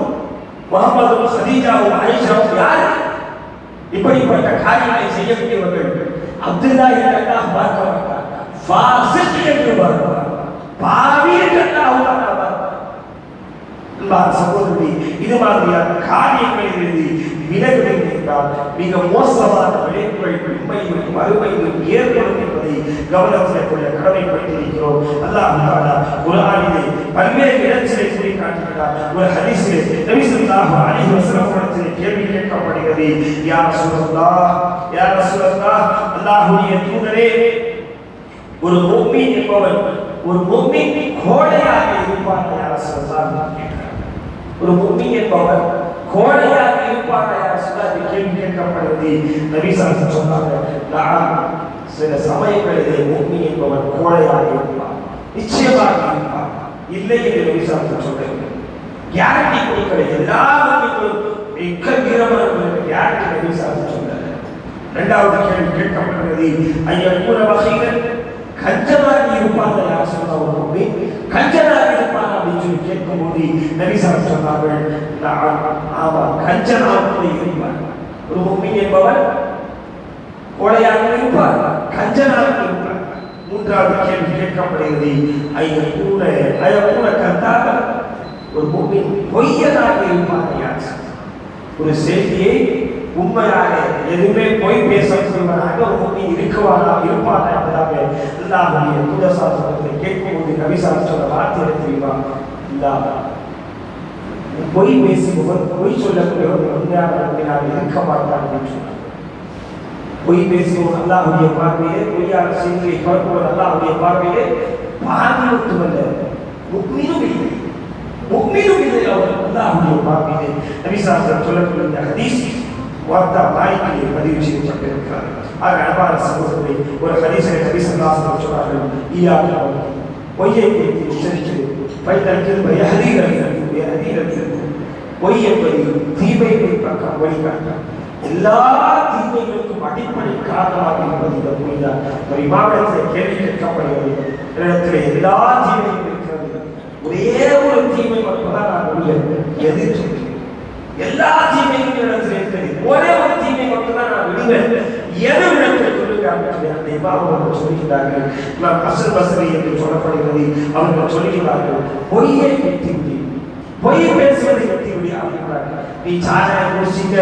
முஹம்மதும் ஹதீஜாவும் ஆயிஷாவும் யாரு? இப்படிப்பட்ட காரியங்களை செய்யக்கூடியவர்கள். அப்துல்லா என்று அல்லாஹ் பார்க்க மாட்டார், ஃபாஸிக் என்று பார்ப்பார், பாவி என்று அல்லாஹ் பார்ப்பார். சகோதரி, இது மாதிரியான காரியங்களிலிருந்து விலகுவது என்றால் மிக மோசமான விளைவுகள் உண்மையிலும் மறுமையிலும் ஏற்படும் என்பதை கவனத்தில் கொள்ள கடமைப்பட்டிருக்கிறோம். அல்லாஹ் தஆலா குர்ஆனிலே பல்வேறு இடத்திலே கூறி காட்டுகிறார். ஒரு ஹதீஸிலே நபி ஸல்லல்லாஹு அலைஹி வஸல்லம் அவர்களிடத்தில் கேள்வி கேட்கப்படுகிறது, யா ரசூலல்லாஹ், யா ரசூலல்லாஹ், அல்லாஹ்வுடைய தூதரே, ஒரு முஃமின் என்பவன், ஒரு முஃமின் கோழையாக இருப்பான் யா ரசூலல்லாஹ் கேட்டார். ஒரு முஃமின் என்பவன் கோழையாக இருப்பான் யா ரசூலல்லாஹ் கேள்வி கேட்கப்படுகிறது. நபி ஸல்லல்லாஹு அலைஹி வஸல்லம் சொன்னார்கள், சில சமயங்களிலே முஃமின் என்பவன் கோழையாக இருப்பான், நிச்சயமாக இருப்பான், இல்லை என்று நபி ஸல்லல்லாஹு அலைஹி வஸல்லம் சொன்னார்கள். கேரண்டி கொடுக்கிற எல்லா முஃமின்களும் மிக வீரமானவர்கள் கேரண்டி நபி ஸல்லல்லாஹு அலைஹி வஸல்லம் சொன்னார்கள். இரண்டாவது கேள்வி கேட்கப்படுகிறது, ஐயக்கூன வகைகள் கஞ்சனாக இருப்பாங்க யார் சொன்ன ஒரு முஃமின் கஞ்சனாக இருப்பாங்க அப்படின்னு சொல்லி கேட்கும்போது நபி ஸல்லல்லாஹு அலைஹி வஸல்லம் சொன்னார்கள், ஆமாம் கஞ்சனாக இருப்பான். ஒரு முஃமின் என்பவன் கோழையாக இருப்பார், கஞ்சனாக இருப்பார். மூன்றாவது கேள்வி கேட்கப்படுகிறது, ஐயக்கூன கந்தாப, ஒரு முஃமின் பொய்யனாக இருப்பார் யார்? ஒரு செய்தியை உண்மையாக எதுவுமே பொய் பேசக்கூடியவனாக ஒரு முஃமின் இருப்பானா என்பதாக அல்லாஹ்வுடைய தூதர் ஸல்லல்லாஹு கேட்கும்போது நபி ஸல்லல்லாஹு அலைஹி வஸல்லம் வார்த்தை தெரியுமா, பொய் பேசுபவன், பொய் சொல்லக்கூடியவன் உண்மையாக இருக்க மாட்டான் என்று சொன்னார். பொய் பேசுவோம் அல்லாஹ்வுடைய பார்வையிலே, பொய்யான செய்தியை பரப்புவோம் அல்லாஹ்வுடைய பார்வையிலே பாதி மட்டுமல்ல, முஃமினும் இல்லை, முஃமினும் இல்லை அவர் அல்லாஹ்வுடைய பார்வையிலே. நபி ஸல்லல்லாஹு அலைஹி வஸல்லம் சொல்லக்கூடிய இந்த ஹதீஸ் வார்த்தா நாயகிலே பதிவு செய்யப்பட்டிருக்கிறார். ஆக அன்பான சகோதரர்களே, ஒரு ஹதீஸிலே நபி ஸல்லல்லாஹு அலைஹி வஸல்லம் சொன்னார்கள், ஈயாக்கும் பொய்யை குறித்து எச்சரிக்கிறது, பைதல்கில் யஹதீரல் பொய் என்பது தீமைகளை பக்கம் வழிகாட்டும். எல்லா தீமைகளுக்கும் அடிப்படை காரணமாக இருப்பது இந்த பொய் தான். ஒரு இமாமத்தில் கேள்வி கேட்கப்படுகிறது, இடத்துல எல்லா தீமையும் இருக்கிறது, ஒரே ஒரு தீமை மட்டும்தான் நான் விடுவேன், எது சொல்கிறேன்? எல்லா தீமையும் இடத்துல இருக்கிறது, ஒரே ஒரு தீமை மட்டும்தான் நான் விடுவேன், எது இடத்தில் சொல்லுங்க அப்படின்னு அந்த இமாமர்கள் சொல்லுகிறார்கள். நான் அசல் பசரி என்று சொல்லப்படுகிறது, அவர்கள் சொல்லுகிறார்கள், பொய்யை வெட்டி விடு, பொய் பேசுவதை வெட்டி விடு அப்படிங்கிறார்கள். நீ சாராய குடிச்சிக்க,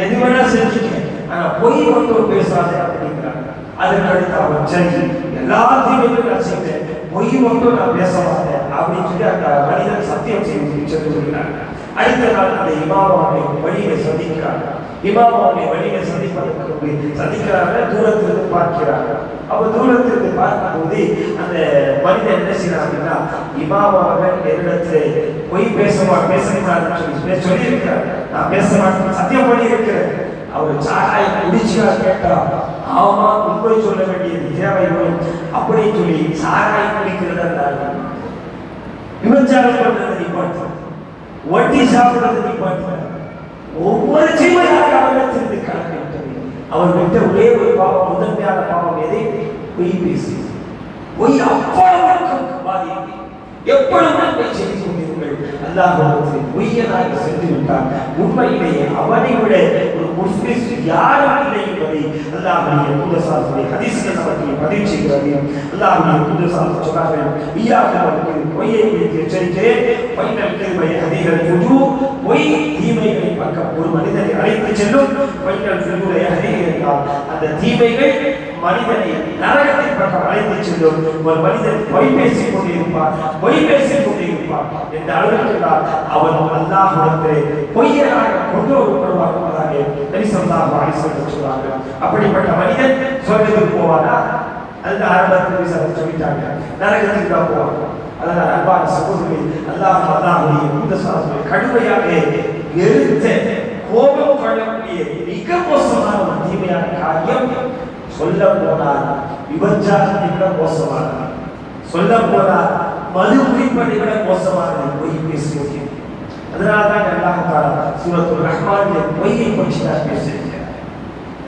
எது வேணா செஞ்சுக்க, ஆனா பொய் மட்டும் பேசாத அப்படிங்கிறாங்க. அதுக்கு அடுத்து அவன் சரி எல்லா தீமையும் நான் செய்தேன், பொய் மட்டும் நான் பேச மாட்டேன் அப்படின்னு சொல்லி அந்த மனிதன் சத்தியம் செய்து சொல்லுகிறாங்க. அடுத்த நாள் அந்த இமாமாவை வழியை சந்திக்கிறாங்க. இமாமாவை வழியை சந்திக்கிறாங்க, தூரத்திலிருந்து பார்க்கிறாங்க. அப்ப தூரத்திலிருந்து பார்க்கும்போது அந்த மனிதன் என்ன செய்யறான் அப்படின்னா, இமாமாவை என்னிடத்துல பொய் பேசக்கூடாதுன்னு சொல்லியிருக்கிறார், நான் பேச மாட்டேன் சத்தியம் பண்ணி இருக்கிறேன். அவர் சாராய குடிச்சா கேட்டா, ஆமா உண்மை சொல்ல வேண்டியது தேவை அப்படின்னு சொல்லி சாராய குடிக்கிறதா, விபச்சாரம் பண்றது நிப்பாட்டு, வட்டி சாப்பிடுறது நிப்பாட்டு, ஒவ்வொரு ஜீவனாக அவரிடத்திலிருந்து கலந்துவிட்டது. அவர் விட்ட ஒரே ஒரு பாவம், முதன்மையான பாவம் எதை? பொய் பேசி. பொய் அவ்வளவு பாதிப்பு. எப்பொழுதும் பொய் செய்து கொண்டிருங்கள். அல்லாஹ்விடத்தில் பொய்யனாக சென்று விட்டார். உண்மையிலேயே அவனை விட ஒரு முஃப்லிஸ் யாரும் இல்லை என்பதை அல்லாஹ்வுடைய தூதர் ஸல்லல்லாஹு ஹதீஸ்கள் நமக்கு பதிவு செய்கிறது. அல்லாஹ்வுடைய தூதர் ஸல்லல்லாஹு சொன்னார்கள், இய்யாக்கும் பொய்யை குறித்து எச்சரிக்கிறேன், ஃபைனல் கல்மை ஹதீரல் ஃபுஜூ, பொய் தீமைகளை பக்கம் ஒரு மனிதனை அழைத்து செல்லும். ஃபைனல் ஃபுஜூரை ஹதீரல், அந்த தீமைகள் மனிதனை நரகத்தின் பக்கம் அழைத்து செல்லும். ஒரு மனிதன் பொய் பேசிக் கொண்டிருப்பான், பொய் பேசிக் கொண்டிருப்பான் என்ற அளவிற்கு அவன் அல்லாஹ்விடத்திலே பொய்யனாக கொண்டு வரப்படுவான் என்பதாக நபி ஸல்லல்லாஹு அலைஹி வஸல்லம் சொன்னார்கள். அப்படிப்பட்ட மனிதன் சொர்க்கத்துக்கு போவானா? அந்த ஆரம்பத்தில் சொல்லிட்டாங்க, நரகத்துக்கு தான் போவாங்க. அதனால் அன்பான சகோதரர்களே, அல்லாஹ்வுடைய தூதர் ஸல்லல்லாஹு கடுமையாக எரித்த கோபம் கொள்ளக்கூடிய மிக மோசமான ஒரு தீமையான காரியம், சொல்ல போனால் விபச்சாரத்தை விட மோசமானது, சொல்ல போனால் மது குடிப்பதை விட மோசமானது பொய் பேசுவது. அதனால்தான் அல்லாஹ் தஆலா சூரத்துல் ரஹ்மானிலே பொய்யை பற்றி பேசியிருக்கிறார்.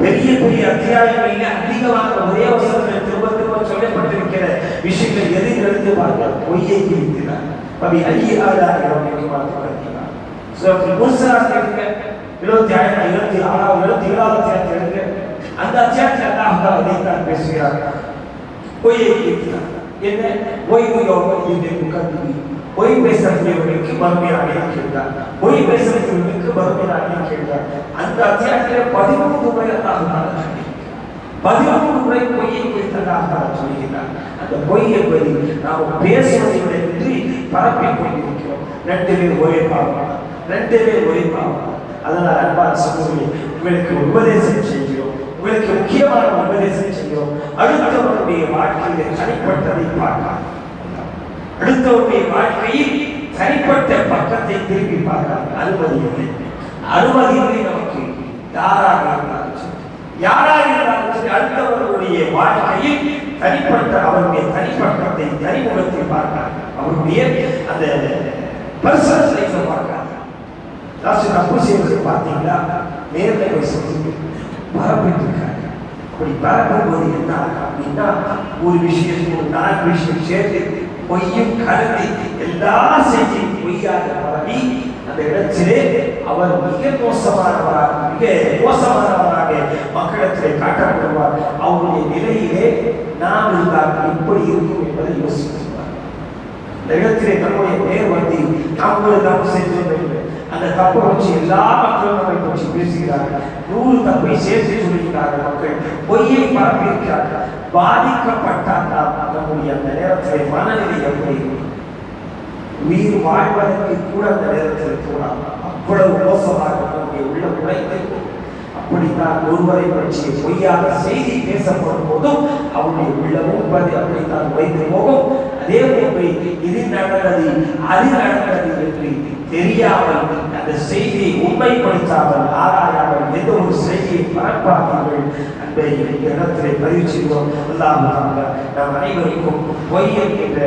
பெரிய பெரிய அத்தியாயங்களில் அதிகமாக ஒரே வசனத்தில் திரும்ப திரும்ப சொல்லப்பட்டிருக்கிற விஷயங்கள் எதில் எடுத்து பார்க்க பொய்யை குறிக்கிறார். அபி அலி ஆலா ரப்பிகுமா துகதிமா, சூரத்துல் முர்சலாத் எடுங்க, 76 77 எடுங்க, அந்த அத்தியாயத்தில் அல்லாஹ் தஆலா இதைத்தான் பேசுகிறார், பொய்யை குறிக்கிறார். என்ன? ஓய்வு யோகத்திலே முகத்திவி, பொய் பேசக்கூடியவர்களுக்கு மறுமையாக இருக்கிறார், பொய் பேசக்கூடியவர்களுக்கு மறுமையாக இருக்கிறார். அந்த அத்தியாயத்தில் 13 முறை அல்லாஹ் தஆலா 13 முறை பொய்யை குறித்து அல்லாஹ் தஆலா சொல்கிறார். அந்த பொய் என்பது நாம் பேசுவதை விட என்று பரப்பிக் கொண்டிருக்கிறோம். 2 பேர் ஒரே பாவம், 2 பேர் ஒரே பாவம். அதனால் அன்பான சகோதரர்களே, உங்களுக்கு உபதேசம் செய்கிறோம், உங்களுக்கு முக்கியமான உபதேசம் செய்கிறோம். அடுத்தவருடைய வாழ்க்கையில் தனிப்பட்டதை பார்க்கலாம், அடுத்தவருடைய வாழ்க்கையில் தனிப்பட்ட பக்கத்தை திருப்பி பார்க்கலாம். அனுமதி இல்லை, அனுமதி இல்லை. நமக்கு யாராக இருந்தாலும் சரி, அடுத்தவர்களுடைய வாழ்க்கையில் தனிப்பட்ட அவருடைய தனிப்பட்டத்தை, தனிமுகத்தை பார்க்கலாம், அவருடைய அந்த பர்சனல் லைஃபை பார்க்கலாம். தப்பு செய்வதை பார்த்தீங்களா, நேரில் போய் சொல்லி பரப்பிட்டு இருக்காங்க. அப்படி பரப்பும் போது என்ன அப்படின்னா, ஒரு விஷயம் 4 விஷயம் சேர்த்து பொய்யும் கலந்து எல்லா செய்தி பொய்யாக பரவி அந்த இடத்திலே அவர் மிக மோசமானவராக மக்களிடத்திலே காட்டப்படுவார். அவருடைய நிலையிலே நாம் இருந்தால் இப்படி இருக்கும் என்பதை யோசிக்கிறார். இந்த இடத்திலே நம்முடைய பெயர் வந்து நாம் ஒரு தப்பு செஞ்சோம் என்று அந்த தப்பை வச்சு எல்லா மக்களும் நம்மை பற்றி பேசுகிறார்கள். 100 தப்பை சேர்த்து சொல்லுகிறார்கள். மக்கள் பொய்யை பரப்பியிருக்கிறார்கள். பாதிக்கப்பட்டால் நம்முடைய அந்த நேரத்தில் மனநிலை எப்படி உயிர் வாழ்வதற்கு கூட அந்த நேரத்தில் கூடாது. அவ்வளவு மோசமாக நம்முடைய உள்ள உழைத்து அப்படித்தான் ஒருவரை பற்றிய பொய்யான செய்தி பேசப்படும் போதும் அவருடைய உள்ளமும் அப்படித்தான் வைத்து போகும். அதே போன்று இது நடந்தது அது நடந்தது என்று தெரியாமல் அந்த செய்தியை உண்மைப்படுத்தாமல் ஆராயாமல் எந்த ஒரு செய்தியை பரப்பாதீர்கள் அன்பை இடத்திலே பதிவு செய்வோம். நாம் அனைவருக்கும் பொய் என்கின்ற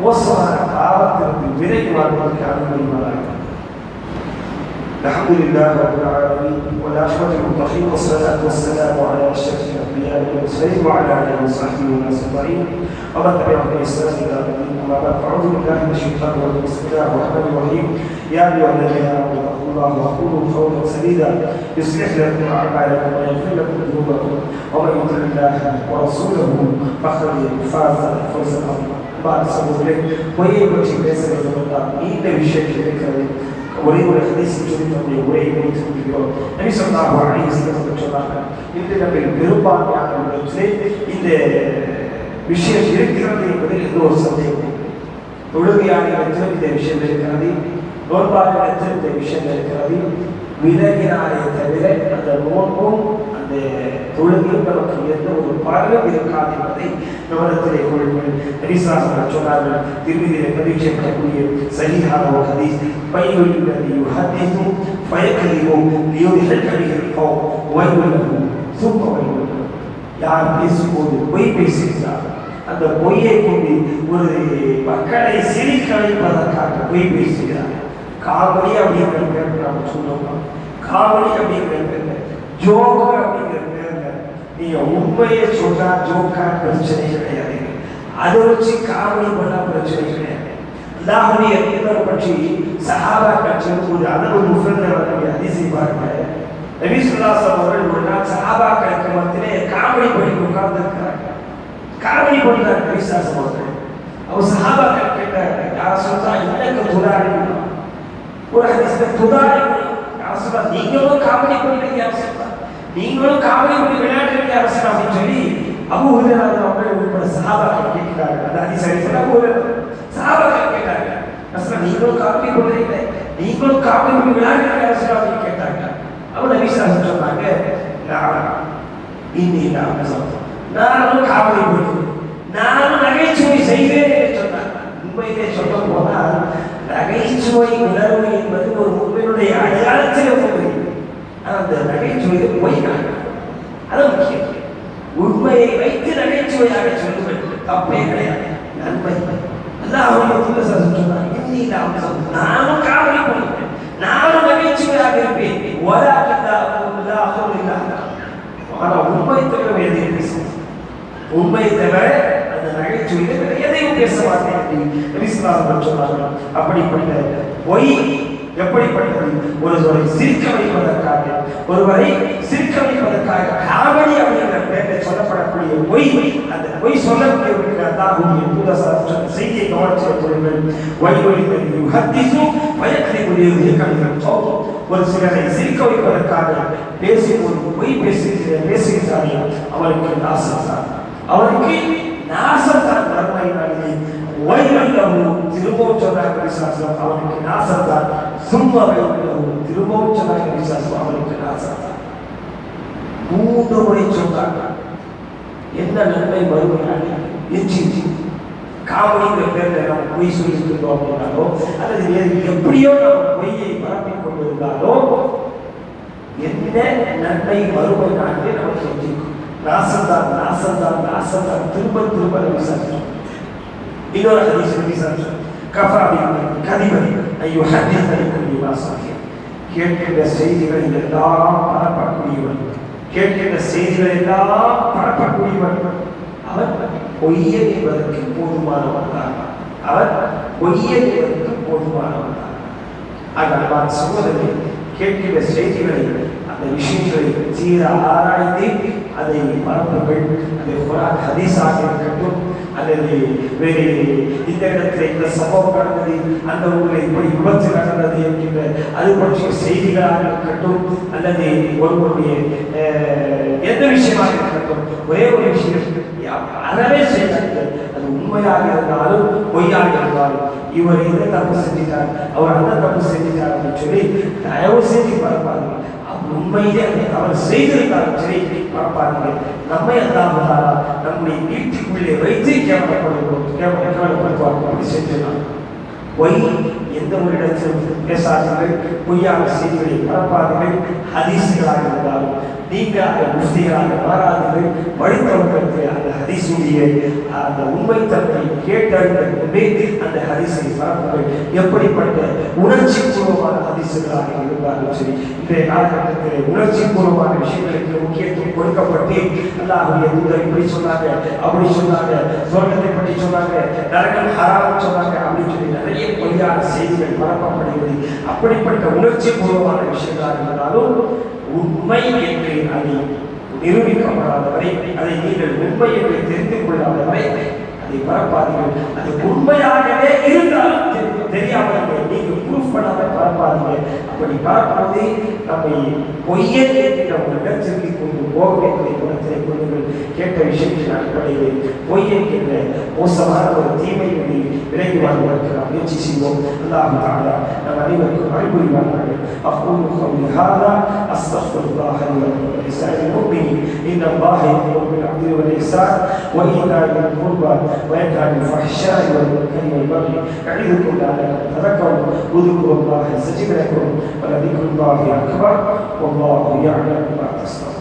மோசமான பாவத்திற்கு விரைவு வாழ்வதற்கு அனுமதிவார்கள். الحمد لله رب العالمين والعاقبة للمتقين والصلاة والسلام على أشرف الأنبياء والمرسلين وعلى آله وصحبه والناس أجمعين ومن تبعهم بإحسان إلى يوم الدين. أما بعد، فأعوذ بالله من الشيطان الرجيم. بسم الله الرحمن الرحيم. يا أيها الذين آمنوا اتقوا الله وقولوا قولا سديدا يصلح لكم أعمالكم ويغفر لكم ذنوبكم ومن يطع الله ورسوله فقد فاز فوزا عظيما. بعد சகோதரர்களே, பொய்யை பற்றி பேசுகிறது இந்த விஷயத்தில் இருக்கிறது. ஒரே ஒரு ஹதீஸை சொல்லி நம்முடைய உரையை முடித்து கொள்கிறோம். நபி ஸல்லல்லாஹு அலைஹி வஸல்லம் சொன்னார்கள், இன்று நம்ம பெரும்பான்மையானவர்களுக்கு இந்த விஷயம் இருக்கிறது என்பதில் எந்த ஒரு சந்தேகம். தொழுகையான இடத்தில் இந்த விஷயம் இருக்கிறது, நோன்பான இடத்தில் இந்த விஷயம் இருக்கிறது. விலகினாலே தவிர அந்த நோன்பும் அந்த தொழுகையும் நமக்கு எந்த ஒரு பலனும் இருக்காது என்பதை கவனத்திலே கொள்ளுங்கள். நபி ஸல்லல்லாஹு அலைஹி சொன்னார்கள், திருமதியிலே பதிவு செய்யப்படக்கூடிய சஹீஹான ஒரு ஹதீஸ், பையுல் லதி யுஹதிஸு ஃபயக்லிபு லியுஹிக பிஹில் கௌம் வயலுஹு சும்ம வயலுஹு. யார் பேசும்போது பொய் பேசுகிறார், அந்த பொய்யை கொண்டு ஒரு மக்களை சிரிக்க வைப்பதற்காக பொய் பேசுகிறார். காமெடி அப்படிங்கிற பேர் நாம் சொல்லுவோம். காமெடி அப்படிங்கிற பேர், ஜோக் அப்படிங்கிற பேர்ல நீங்க உண்மையை சொன்னா ஜோக்கா பிரச்சனை கிடையாது, அதை வச்சு காமெடி பண்ணா பிரச்சனை கிடையாது. அல்லாஹ்வுடைய தூதர் பற்றி சஹாபாக்கள் சொல்லும்போது அதற்கு முஃபரத் வரக்கூடிய ஹதீஸை பாருங்க. நபி ஸல்லல்லாஹு அலைஹி வஸல்லம் ஒரு நாள் சஹாபாக்களுக்கு மத்தியிலே காமெடி பண்ணி உட்கார்ந்திருக்கிறாங்க. காமெடி பண்றாங்க நபி ஸல்லல்லாஹு அலைஹி வஸல்லம். அவர் சஹாபாக்கள் கேட்டாங்க, யார் சொல்றா இன்னக்கு துலாரி, ஒரு ஹதீஸ்ல துலாரி யார் சொல்றா, நீங்களும் காமெடி பண்றீங்க யார் சொல்றா, நீங்களும் காமெடி பண்ணி விளையாடுறீங்க யார் சொல்றா அப்படின்னு சொல்லி அபூ ஹுரைரா அவர்கள் உட்பட சஹாபாக்கள் கேட்கிறாங்க. அந்த ஹதீஸ் அறிவித்த அபூ ஹுரைரா சஹாபாக்கள் கேட்டாங்க, அஸ்ஸலாம் நீங்களும் காமெடி பண்றீங்க, நீங்களும் காமெடி பண்ணி விளையாடுறீங்க யார் சொல்றா அப்படின்னு கேட்டாங்க. அவர் நபி ஸல்லல்லாஹு அலைஹி சொன்னாங்க, நானும் காமெடி பண்ணுவேன், நானும் நகைச்சுவை செய்வேன் என்று சொன்னாங்க. உண்மையிலே சொல்ல போனால் நகைச்சுவை உணர்வு என்பது ஒரு உண்மையுடைய அடையாளத்தில் உண்மை. அந்த நகைச்சுவை பொய்தான், அது முக்கியம். உண்மையை வைத்து நகைச்சுவையாக சொல்லுவது தப்பே கிடையாது, நன்மை. அல்லாஹ் சொன்னாங்க, நானும் காமெடி பண்ணுவேன், நானும் நகைச்சுவையாக இருப்பேன். ஆனால் உண்மை தவிர எதையும் பேசுவோம், உண்மை தவிர அந்த நகைச்சுவையில் எதையும் பேச மாட்டேன் சொன்னார்கள். அப்படிப்பட்ட பொய் எப்படிப்பட்டது? ஒருவரை சிரிக்க வைப்பதற்காக, ஒருவரை சிரிக்க வைப்பதற்காக காமெடி அப்படிங்கிற பெயரில் சொல்லப்படக்கூடிய பொய், அந்த பொய் சொல்லக்கூடியவர்களுக்கு அல்லாஹ்வுடைய தூதர் சொன்ன செய்தியை கவனித்துக் கொள்ளுங்கள். ஒரு சிலரை சிரிக்க வைப்பதற்காக பேசும்போது பொய் பேசுகிறார்கள், அவருக்கு நாசம் தான், அவருக்கு நாசம் தான். மறுமை நாளிலே வைரல்லஹு திரும்பவும் சொன்னாங்க விசுவாசம் அவனுக்கு நாசத்தான். சும்மா வைரல்லஹு திரும்பவும் சொன்னாங்க விசுவாசம் அவனுக்கு நாசத்தான். 3 முறை சொன்னாங்க. என்ன நன்மை வருவதாக எச்சி காமெடிங்கிற பேர்ல நம்ம பொய் சொல்லிட்டு இருந்தோம் அப்படின்னாலோ அல்லது எப்படியோ நம்ம பொய்யை பரப்பிக் கொண்டிருந்தாலோ என்ன நன்மை வருவதாக நம்ம சொல்லியிருக்கோம். நாசந்தான் நாசந்தான் நாசந்தான் திரும்ப திரும்ப விசாரிச்சோம். இன்னொரு ஹதீஸ் விசாரிச்சோம். கஃபாபி கதிபதி ஐயோ ஹதீஸ் அளிக்கும் வாசாகிய கேட்கின்ற செய்திகளை எல்லாம் பரப்பக்கூடியவன், கேட்கின்ற செய்திகளை எல்லாம் பரப்பக்கூடியவன். அவன் பொய்யை என்பதற்கு போதுமானவன் தான். அவன் பொய்யை என்பதற்கு போதுமானவன் தான். ஆனால் சகோதரர்கள் கேட்கின்ற செய்திகளை அந்த விஷயங்களை சீர ஆராய்ந்து அதை பரப்புகள். அது குர்ஆன் ஹதீஸாக இருக்கட்டும் அல்லது வேறு இந்த இடத்துல இந்த சம்பவம் நடந்தது, அந்த ஊரில் இப்படி விபத்து நடந்தது என்கின்ற அது பற்றிய செய்திகளாக இருக்கட்டும் அல்லது ஒருவருடைய எந்த விஷயமாக இருக்கட்டும், ஒரே ஒரு விஷயம் அறவே செய்தார்கள். அது உண்மையாக இருந்தாலும் பொய்யாக இருந்தாலும் இவர் எந்த தப்பு செஞ்சிட்டார், அவர் அந்த தப்பு செஞ்சிட்டார் அப்படின்னு சொல்லி தயவு செஞ்சு பரப்பார்கள். உண்மையிலே அவர் செய்திருந்தாலும் சரி பரப்பார்கள். நம்மை அல்லாஹ் நம்முடைய வீட்டுக்குள்ளே வைத்து கேவலப்படுத்துவார்கள். அப்படி செஞ்சிடலாம். பொய் எந்த ஒரு இடத்திலும் பேசாதீர்கள், பொய்யான செய்திகளை பரப்பாதீர்கள். ஹதீஸ்களாக இருந்தாலும் நீங்கள் அந்த முஃப்திகளாக மாறாதீர்கள். வழித்தவர்களுக்கு அந்த ஹதீஸுடைய அந்த உண்மைத்தன்மை கேட்டறிந்த கொண்டே அந்த ஹதீஸை பரப்புகள். எப்படிப்பட்ட உணர்ச்சி பூர்வமான ஹதீஸுகளாக இருந்தாலும் சரி, இன்றைய காலகட்டத்தில் உணர்ச்சி பூர்வமான விஷயங்களுக்கு முக்கியத்துவம் கொடுக்கப்பட்டு அல்லாஹ்வுடைய தூதர் இப்படி சொன்னாங்க, அப்படி சொன்னாங்க, சொர்க்கத்தை பற்றி சொன்னாங்க, நரகம் ஹராம் சொன்னாங்க அப்படின்னு சொல்லி நிறைய பொய்யான செய்திகள் பரப்பப்படுகிறது. அப்படிப்பட்ட உணர்ச்சி பூர்வமான விஷயங்களாக இருந்தாலும் உண்மை என்று அதை நிரூபிக்கப்படாதவரை, அதை நீங்கள் உண்மை என்று தெரிந்து கொள்ளாதவரை அதை பரப்பாதீர்கள். அது உண்மையாகவே இருந்தாலும் தெரியாமல் நீங்கள் ப்ரூஃப் பண்ணாமல் பரப்பாதீங்க. அப்படி பரப்பாதே நம்மை பொய்யை என்கிற ஒரு இடத்திற்கு கொண்டு போக வேண்டிய குணத்தை கொள்ளுங்கள். கேட்ட விஷயத்தின் அடிப்படையில் பொய் என்கின்ற மோசமான ஒரு தீமை விலகி வாழ்வதற்கு நாம் முயற்சி செய்வோம். அல்லாஹ் தஆலா நம் அனைவருக்கும் அருள்புரிவார்கள். அக்கூலு கௌலி ஹாதா அஸ்தக்ஃபிருல்லாஹ லி வ லக்கும் வ லிஸாயிரில் முஃமினீன் இன்னல்லாஹ யஅமுரு பில் அத்லி வல் இஹ்சான் வ ஈதாஇ தில் குர்பா வ யன்ஹா அனில் ஃபஹ்ஷாஇ வல் முன்கரி வல் பகி யஇதுக்கும் லஅல்லக்கும் தذكرون اذكروا الله يستجب لكم ولذكر الله أكبر والله يعلم ما تصنعون.